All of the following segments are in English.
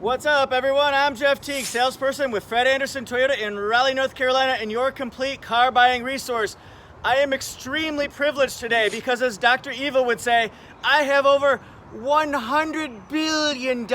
What's up, everyone? I'm Jeff Teague, salesperson with Fred Anderson Toyota in Raleigh, North Carolina, and your complete car buying resource. I am extremely privileged today because, as Dr. Eva would say, I have over $100 billion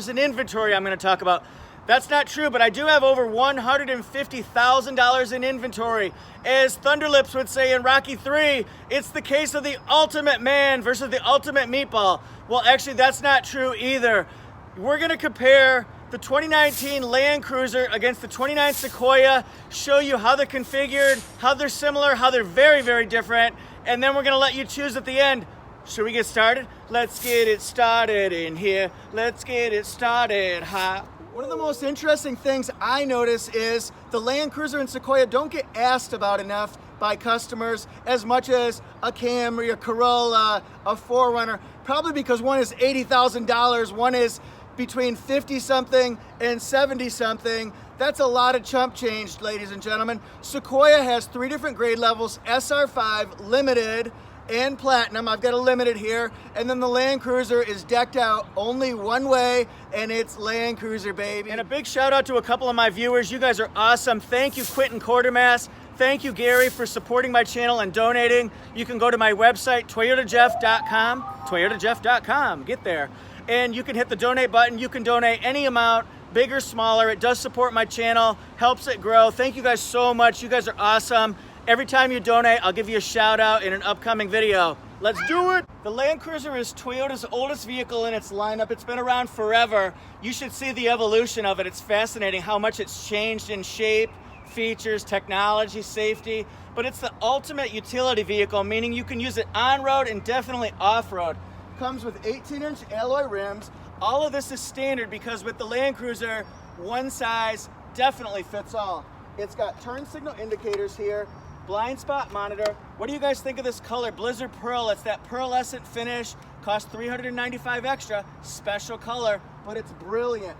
in inventory I'm going to talk about. That's not true, but I do have over $150,000 in inventory. As Thunderlips would say in Rocky 3, it's the case of the ultimate man versus the ultimate meatball. Well, actually, that's not true either. We're going to compare the 2019 Land Cruiser against the 2029 Sequoia, show you how they're configured, how they're similar, how they're very, very different, and then we're going to let you choose at the end. Should we get started? Let's get it started in here. Let's get it started high. One of the most interesting things I notice is the Land Cruiser and Sequoia don't get asked about enough by customers as much as a Camry, a Corolla, a 4Runner, probably because one is $80,000, one is between 50-something and 70-something. That's a lot of chump change, ladies and gentlemen. Sequoia has 3 different grade levels: SR5, Limited, and Platinum. I've got a Limited here. And then the Land Cruiser is decked out only one way, and it's Land Cruiser, baby. And a big shout out to a couple of my viewers. You guys are awesome. Thank you, Quentin Quartermass. Thank you, Gary, for supporting my channel and donating. You can go to my website, toyotajeff.com, toyotajeff.com, get there. And you can hit the donate button. You can donate any amount, big or smaller. It does support my channel, helps it grow. Thank you guys so much. You guys are awesome. Every time you donate, I'll give you a shout out in an upcoming video. Let's do it. The Land Cruiser is Toyota's oldest vehicle in its lineup. It's been around forever. You should see the evolution of it. It's fascinating how much it's changed in shape, features, technology, safety, but it's the ultimate utility vehicle, meaning you can use it on-road and definitely off-road. Comes with 18-inch alloy rims. All of this is standard because with the Land Cruiser, one size definitely fits all. It's got turn signal indicators here, blind spot monitor. What do you guys think of this color? Blizzard Pearl. It's that pearlescent finish. Costs $395 extra. Special color, but it's brilliant.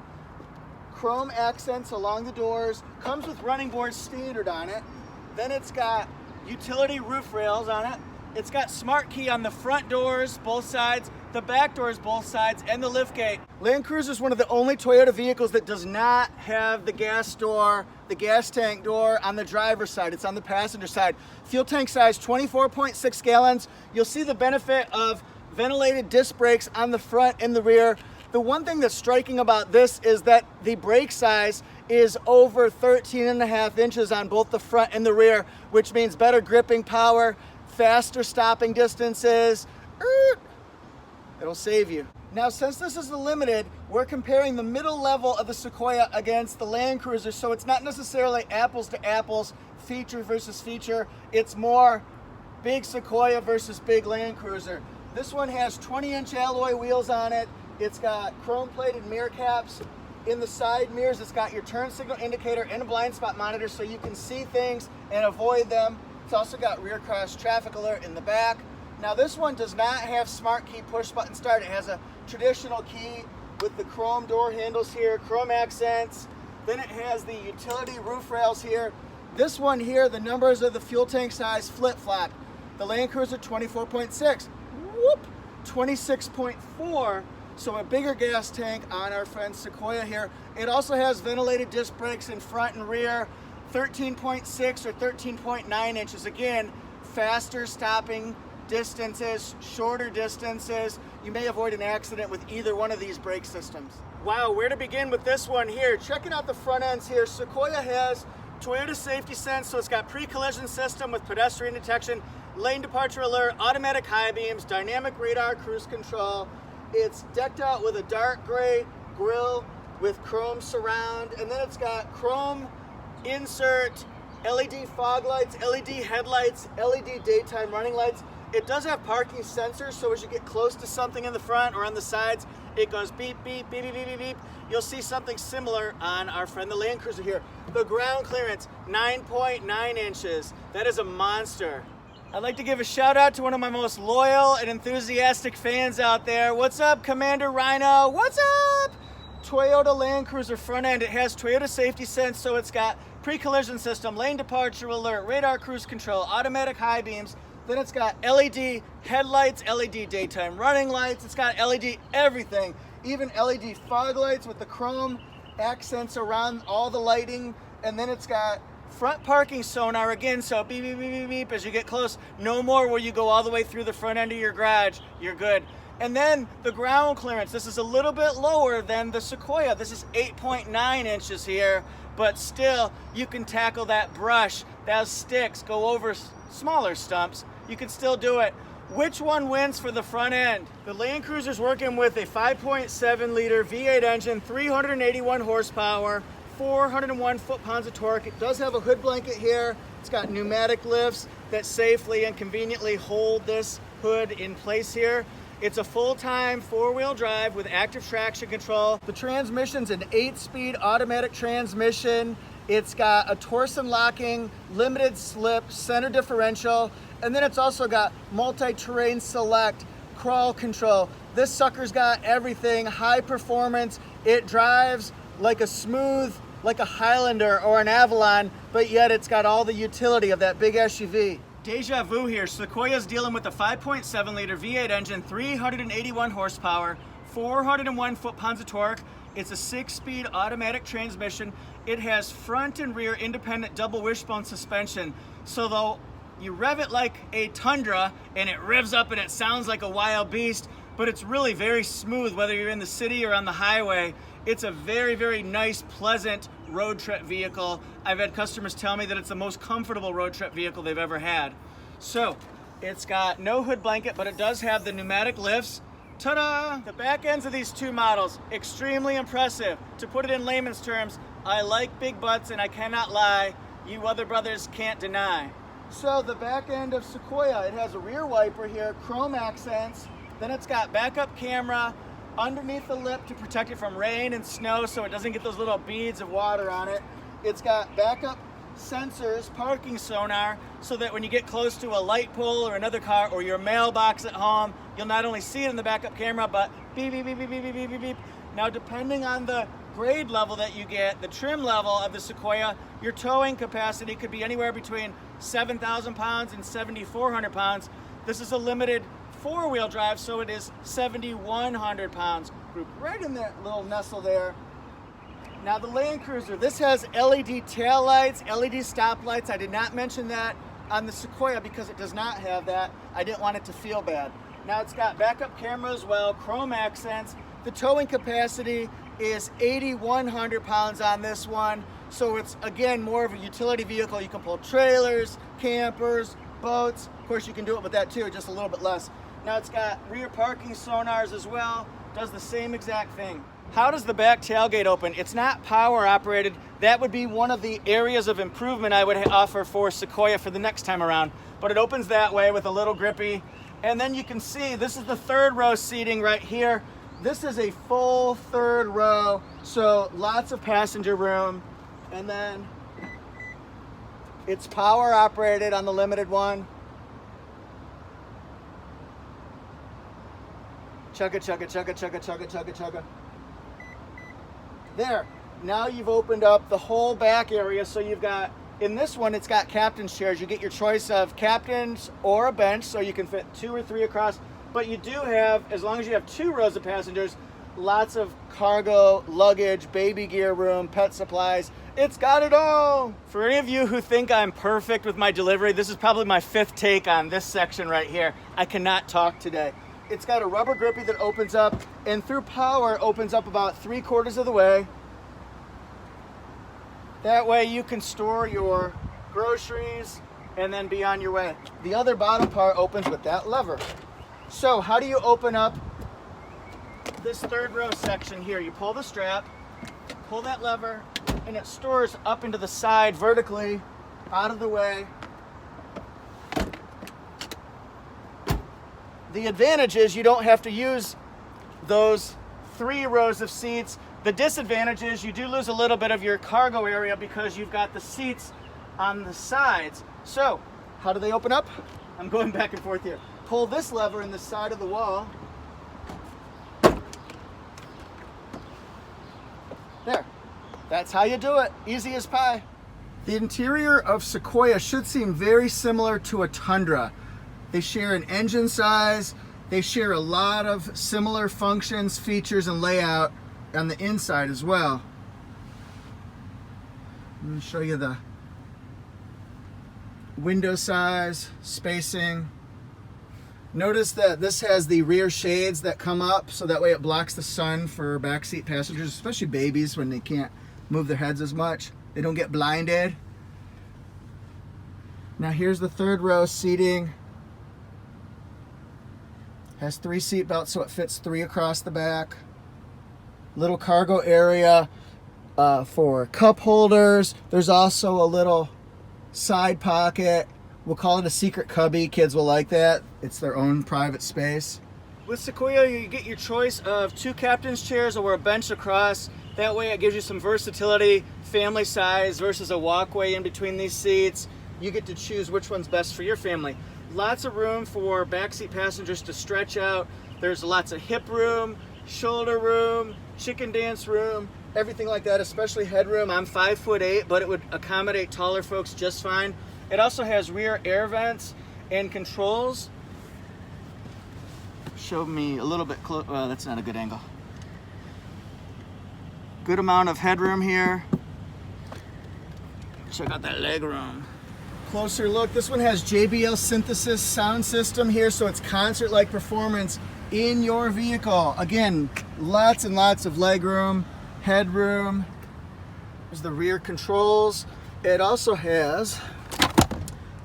Chrome accents along the doors. Comes with running boards standard on it. Then it's got utility roof rails on it. It's got smart key on the front doors, both sides, the back doors, both sides, and the lift gate. Land Cruiser is one of the only Toyota vehicles that does not have the gas door, the gas tank door on the driver's side. It's on the passenger side. Fuel tank size 24.6 gallons. You'll see the benefit of ventilated disc brakes on the front and the rear. The one thing that's striking about this is that the brake size is over 13.5 inches on both the front and the rear, which means better gripping power, faster stopping distances. It'll save you. Now, since this is the Limited, we're comparing the middle level of the Sequoia against the Land Cruiser, so it's not necessarily apples to apples, feature versus feature. It's more big Sequoia versus big Land Cruiser. This one has 20-inch alloy wheels on it. It's got chrome-plated mirror caps. In the side mirrors, it's got your turn signal indicator and a blind spot monitor so you can see things and avoid them. It's also got rear cross traffic alert in the back. Now, this one does not have smart key push button start. It has a traditional key with the chrome door handles here, chrome accents. Then it has the utility roof rails here. This one here, the numbers of the fuel tank size flip-flop. The Land Cruiser 24.6, whoop, 26.4. So a bigger gas tank on our friend Sequoia here. It also has ventilated disc brakes in front and rear, 13.6 or 13.9 inches. Again, faster stopping distances, shorter distances. You may avoid an accident with either one of these brake systems. Wow, where to begin with this one here? Checking out the front ends here, Sequoia has Toyota Safety Sense, so it's got pre-collision system with pedestrian detection, lane departure alert, automatic high beams, dynamic radar cruise control. It's decked out with a dark gray grille with chrome surround, and then it's got chrome insert, LED fog lights, LED headlights, LED daytime running lights. It does have parking sensors, so as you get close to something in the front or on the sides, it goes beep, beep, beep, beep, beep, beep, beep. You'll see something similar on our friend the Land Cruiser here. The ground clearance, 9.9 inches. That is a monster. I'd like to give a shout out to one of my most loyal and enthusiastic fans out there. What's up, Commander Rhino? What's up? Toyota Land Cruiser front end. It has Toyota Safety Sense, so it's got pre-collision system, lane departure alert, radar cruise control, automatic high beams. Then it's got LED headlights, LED daytime running lights. It's got LED everything. even LED fog lights with the chrome accents around all the lighting. And then it's got front parking sonar again, so beep, beep, beep, beep, beep as you get close. No more where you go all the way through the front end of your garage. You're good. And then the ground clearance. This is a little bit lower than the Sequoia. This is 8.9 inches here, but still you can tackle that brush, those sticks, go over smaller stumps. You can still do it. Which one wins for the front end? The Land Cruiser's working with a 5.7 liter V8 engine, 381 horsepower, 401 foot-pounds of torque. It does have a hood blanket here. It's got pneumatic lifts that safely and conveniently hold this hood in place here. It's a full-time four-wheel drive with active traction control. The transmission's an 8-speed automatic transmission. It's got a torsion locking, limited slip, center differential, and then it's also got multi-terrain select, crawl control. This sucker's got everything, high performance. It drives like a Highlander or an Avalon, but yet it's got all the utility of that big SUV. Deja vu here. Sequoia's dealing with a 5.7 liter V8 engine, 381 horsepower, 401 foot-pounds of torque. It's a 6-speed automatic transmission. It has front and rear independent double wishbone suspension. So though you rev it like a Tundra and it revs up and it sounds like a wild beast, but it's really very smooth whether you're in the city or on the highway. It's a very, very nice, pleasant road trip vehicle. I've had customers tell me that it's the most comfortable road trip vehicle they've ever had. So, it's got no hood blanket, but it does have the pneumatic lifts. Ta-da! The back ends of these two models, extremely impressive. To put it in layman's terms, I like big butts and I cannot lie. You other brothers can't deny. So the back end of Sequoia, it has a rear wiper here, chrome accents. Then it's got backup camera underneath the lip to protect it from rain and snow so it doesn't get those little beads of water on it. It's got backup sensors, parking sonar, so that when you get close to a light pole or another car or your mailbox at home, you'll not only see it in the backup camera, but beep, beep, beep, beep, beep, beep, beep, beep. Now, depending on the grade level that you get, the trim level of the Sequoia, your towing capacity could be anywhere between 7,000 pounds and 7,400 pounds. This is a limited four-wheel drive, so it is 7,100 pounds. Group right in that little nestle there. Now the Land Cruiser, this has LED tail lights, LED stop lights. I did not mention that on the Sequoia because it does not have that. I didn't want it to feel bad. Now it's got backup camera as well, chrome accents. The towing capacity is 8,100 pounds on this one. So it's, again, more of a utility vehicle. You can pull trailers, campers, boats. Of course, you can do it with that too, just a little bit less. Now it's got rear parking sonars as well. Does the same exact thing. How does the back tailgate open? It's not power operated. That would be one of the areas of improvement I would offer for Sequoia for the next time around. But it opens that way with a little grippy. And then you can see, this is the third row seating right here. This is a full third row, so lots of passenger room. And then it's power operated on the limited one. Chugga, chugga, chugga, chugga, chugga, chugga, chugga. There, now you've opened up the whole back area, so you've got, in this one, it's got captain's chairs. You get your choice of captains or a bench, so you can fit 2 or 3 across. But you do have, as long as you have 2 rows of passengers, lots of cargo, luggage, baby gear room, pet supplies. It's got it all. For any of you who think I'm perfect with my delivery, this is probably my 5th take on this section right here. I cannot talk today. It's got a rubber grippy that opens up, and through power opens up about 3/4 of the way. That way you can store your groceries and then be on your way. The other bottom part opens with that lever. So how do you open up this third row section here? You pull the strap, pull that lever, and it stores up into the side vertically, out of the way. The advantage is you don't have to use those 3 rows of seats. The disadvantage is you do lose a little bit of your cargo area because you've got the seats on the sides. So, how do they open up? I'm going back and forth here. Pull this lever in the side of the wall. There. That's how you do it. Easy as pie. The interior of Sequoia should seem very similar to a Tundra. They share an engine size, They share a lot of similar functions, features, and layout on the inside as well. Let me show you the window size, spacing. Notice that this has the rear shades that come up, so that way it blocks the sun for backseat passengers, especially babies when they can't move their heads as much. They don't get blinded. Now here's the third row seating. Has 3 seat belts, so it fits 3 across the back. Little cargo area for cup holders. There's also a little side pocket. We'll call it a secret cubby. Kids will like that. It's their own private space. With Sequoia, you get your choice of 2 captain's chairs or a bench across. That way it gives you some versatility, family size versus a walkway in between these seats. You get to choose which one's best for your family. Lots of room for backseat passengers to stretch out. There's lots of hip room, shoulder room, chicken dance room, everything like that, especially headroom. I'm 5'8", but it would accommodate taller folks just fine. It also has rear air vents and controls. Show me a little bit close. Well, that's not a good angle. Good amount of headroom here. Check out that leg room. Closer look. This one has JBL Synthesis sound system here, so it's concert-like performance in your vehicle. Again, lots and lots of leg room, headroom. There's the rear controls. It also has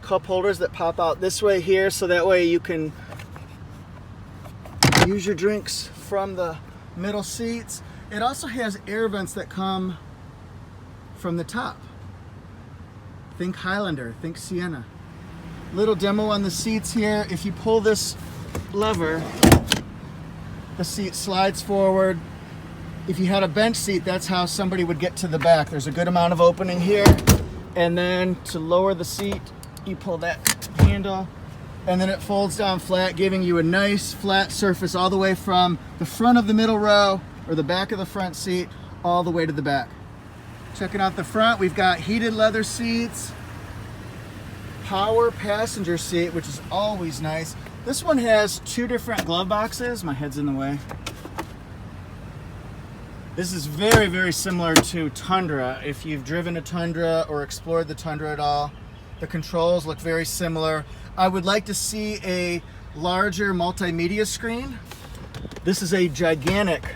cup holders that pop out this way here, so that way you can use your drinks from the middle seats. It also has air vents that come from the top. Think Highlander, think Sienna. Little demo on the seats here. If you pull this lever, the seat slides forward. If you had a bench seat, that's how somebody would get to the back. There's a good amount of opening here. And then to lower the seat, you pull that handle, and then it folds down flat, giving you a nice flat surface all the way from the front of the middle row, or the back of the front seat, all the way to the back. Checking out the front, we've got heated leather seats, power passenger seat, which is always nice. This one has 2 different glove boxes. My head's in the way. This is very, very similar to Tundra. If you've driven a Tundra or explored the Tundra at all, the controls look very similar. I would like to see a larger multimedia screen. This is a gigantic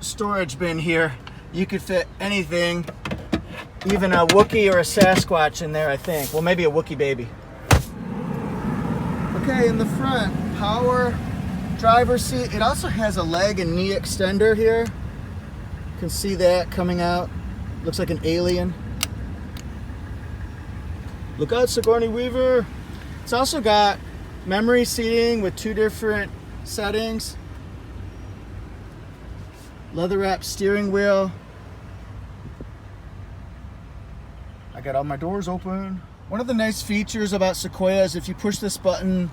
storage bin here. You could fit anything, even a Wookiee or a Sasquatch in there, I think. Well, maybe a Wookiee baby. Okay, in the front, power driver's seat. It also has a leg and knee extender here. You can see that coming out. Looks like an alien. Look out, Sigourney Weaver. It's also got memory seating with 2 different settings. Leather wrapped steering wheel. I got all my doors open. One of the nice features about Sequoia is if you push this button,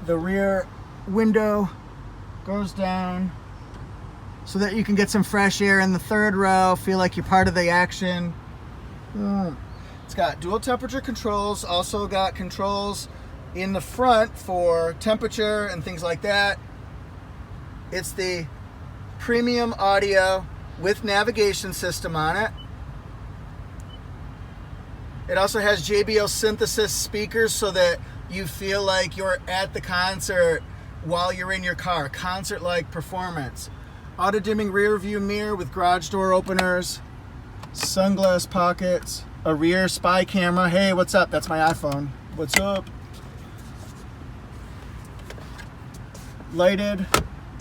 the rear window goes down so that you can get some fresh air in the third row, feel like you're part of the action. It's got dual temperature controls, also got controls in the front for temperature and things like that. It's the premium audio with navigation system on it. It also has JBL Synthesis speakers so that you feel like you're at the concert while you're in your car. Concert-like performance. Auto-dimming rear view mirror with garage door openers, sunglass pockets, a rear spy camera. Hey, what's up? That's my iPhone. What's up? Lighted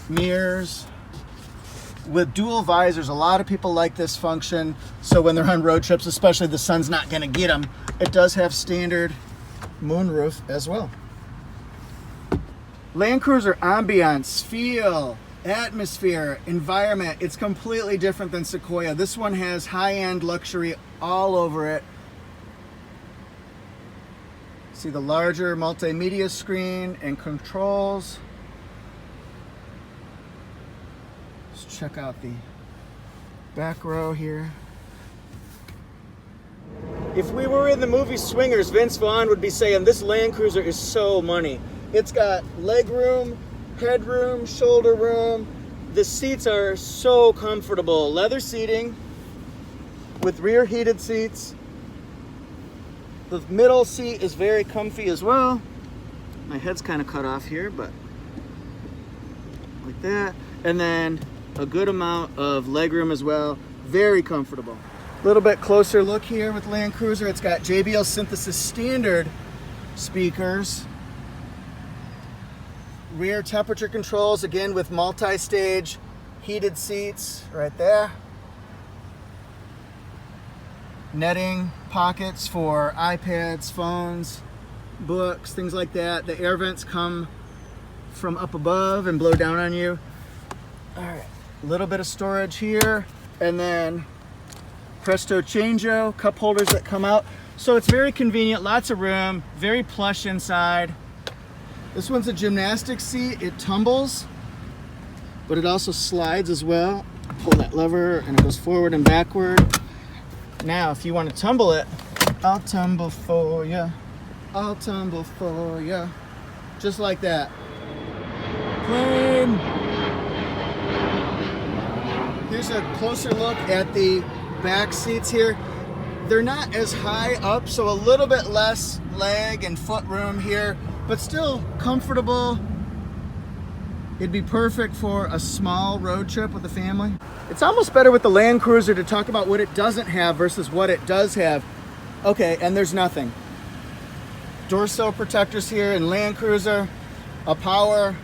mirrors with dual visors. A lot of people like this function, so when they're on road trips, especially the sun's not going to get them. It does have standard moonroof as well. Land Cruiser ambiance, feel, atmosphere, environment. It's completely different than Sequoia. This one has high-end luxury all over it. See the larger multimedia screen and controls. Let's check out the back row here. If we were in the movie Swingers, Vince Vaughn would be saying this Land Cruiser is so money. It's got leg room, head room, shoulder room. The seats are so comfortable. Leather seating with rear heated seats. The middle seat is very comfy as well. My head's kind of cut off here, but like that. And then a good amount of legroom as well. Very comfortable. A little bit closer look here with Land Cruiser. It's got JBL Synthesis standard speakers. Rear temperature controls, again with multi-stage heated seats right there. Netting pockets for iPads, phones, books, things like that. The air vents come from up above and blow down on you. All right, a little bit of storage here, and then presto changeo, cup holders that come out. So it's very convenient, lots of room, very plush inside. This one's a gymnastics seat. It tumbles, but it also slides as well. Pull that lever and it goes forward and backward. Now, if you want to tumble it, I'll tumble for ya. I'll tumble for ya. Just like that. Plane. Here's a closer look at the back seats here. They're not as high up, so a little bit less leg and foot room here, but still comfortable. It'd be perfect for a small road trip with the family. It's almost better with the Land Cruiser to talk about what it doesn't have versus what it does have. Okay, and there's nothing. Door sill protectors here in Land Cruiser, a power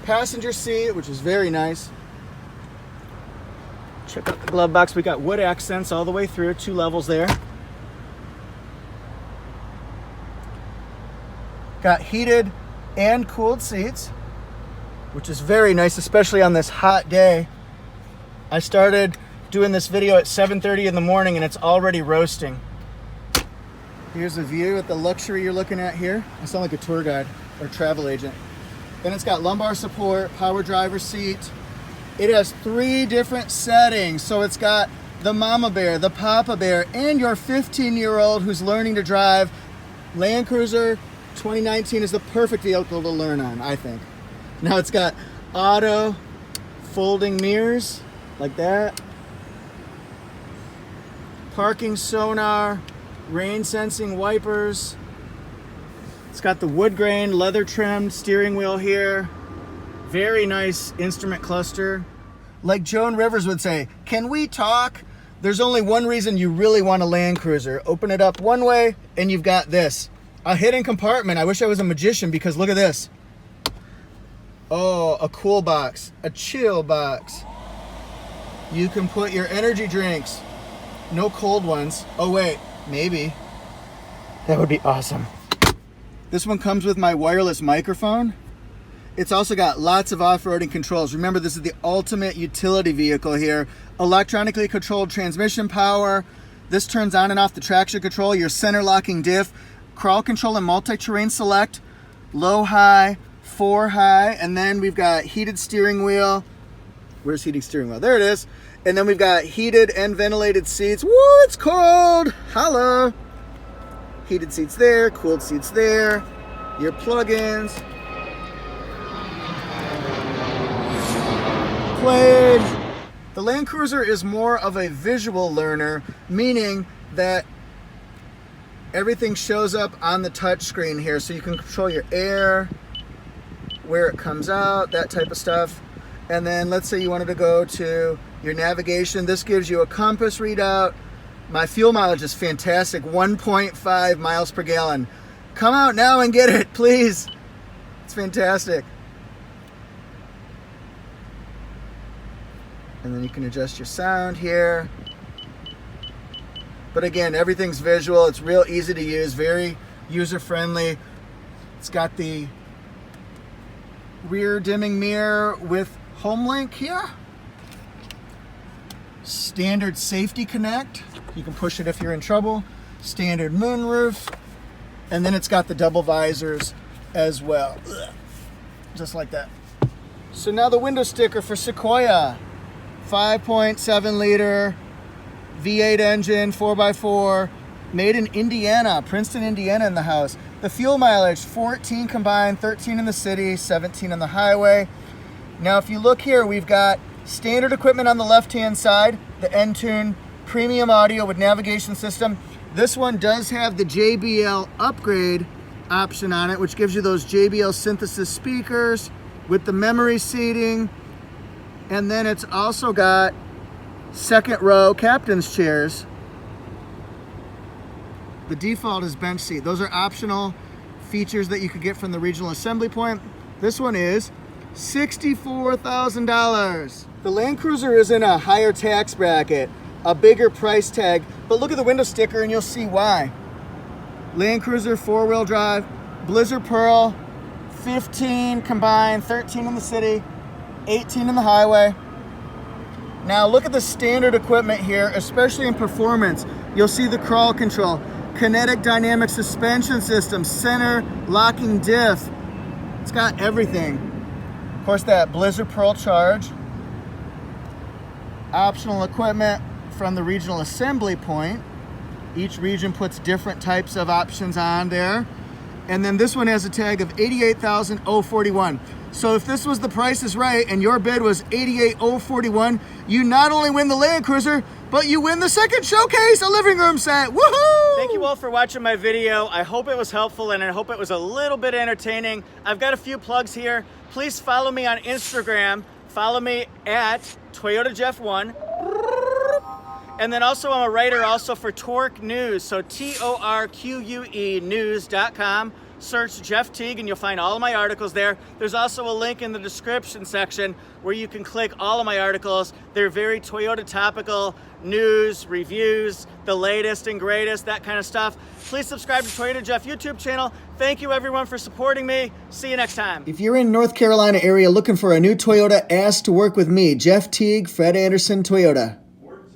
passenger seat, which is very nice. Check out the glove box. We got wood accents all the way through, 2 levels there. Got heated and cooled seats, which is very nice, especially on this hot day. I started doing this video at 7:30 in the morning and it's already roasting. Here's a view at the luxury you're looking at here. I sound like a tour guide or travel agent. Then it's got lumbar support, power driver seat. It has 3 different settings. So it's got the mama bear, the papa bear, and your 15-year-old who's learning to drive. Land Cruiser 2019 is the perfect vehicle to learn on, I think. Now it's got auto folding mirrors like that. Parking sonar, rain sensing wipers. It's got the wood grain, leather trimmed steering wheel here. Very nice instrument cluster. Like Joan Rivers would say, can we talk? There's only one reason you really want a Land Cruiser. Open it up one way and you've got this. A hidden compartment. I wish I was a magician because look at this. Oh, a cool box, a chill box. You can put your energy drinks. No cold ones. Oh wait, maybe. That would be awesome. This one comes with my wireless microphone. It's also got lots of off-roading controls. Remember, this is the ultimate utility vehicle here. Electronically controlled transmission power. This turns on and off the traction control, your center locking diff, crawl control and multi-terrain select, low, high, 4 high, and then we've got heated steering wheel. Where's heated steering wheel? There it is. And then we've got heated and ventilated seats. Woo, it's cold. Hello. Heated seats there, cooled seats there. Your plug-ins. Played. The Land Cruiser is more of a visual learner, meaning that everything shows up on the touch screen here, so you can control your air, where it comes out, that type of stuff. And then let's say you wanted to go to your navigation. This gives you a compass readout. My fuel mileage is fantastic, 1.5 miles per gallon. Come out now and get it, please. It's fantastic. And then you can adjust your sound here. But again, everything's visual. It's real easy to use, very user-friendly. It's got the rear dimming mirror with HomeLink here. Standard safety connect. You can push it if you're in trouble. Standard moonroof. And then it's got the double visors as well. Just like that. So now the window sticker for Sequoia. 5.7 liter V8 engine, 4x4, made in Indiana, Princeton, Indiana in the house. The fuel mileage, 14 combined, 13 in the city, 17 on the highway. Now if you look here, we've got standard equipment on the left-hand side, the Entune premium audio with navigation system. This one does have the JBL upgrade option on it, which gives you those JBL synthesis speakers with the memory seating. And then it's also got second row captain's chairs. The default is bench seat. Those are optional features that you could get from the regional assembly point. This one is $64,000. The Land Cruiser is in a higher tax bracket, a bigger price tag, but look at the window sticker and you'll see why. Land Cruiser 4-wheel drive, Blizzard Pearl, 15 combined, 13 in the city, 18 in the highway. Now look at the standard equipment here, especially in performance. You'll see the crawl control, kinetic dynamic suspension system, center locking diff. It's got everything. Of course, that Blizzard Pearl charge. Optional equipment from the regional assembly point. Each region puts different types of options on there. And then this one has a tag of $88,041. So if this was The Price is Right and your bid was $88,041, you not only win the Land Cruiser, but you win the second showcase, a living room set. Woohoo! Thank you all for watching my video. I hope it was helpful and I hope it was a little bit entertaining. I've got a few plugs here. Please follow me on Instagram. Follow me at ToyotaJeff1. And then also I'm a writer also for Torque News. So TORQUE news.com. Search Jeff Teague and you'll find all of my articles there. There's also a link in the description section where you can click all of my articles. They're very Toyota topical, news, reviews, the latest and greatest, that kind of stuff. Please subscribe to Toyota Jeff YouTube channel. Thank you everyone for supporting me. See you next time. If you're in North Carolina area looking for a new Toyota, ask to work with me, Jeff Teague, Fred Anderson Toyota.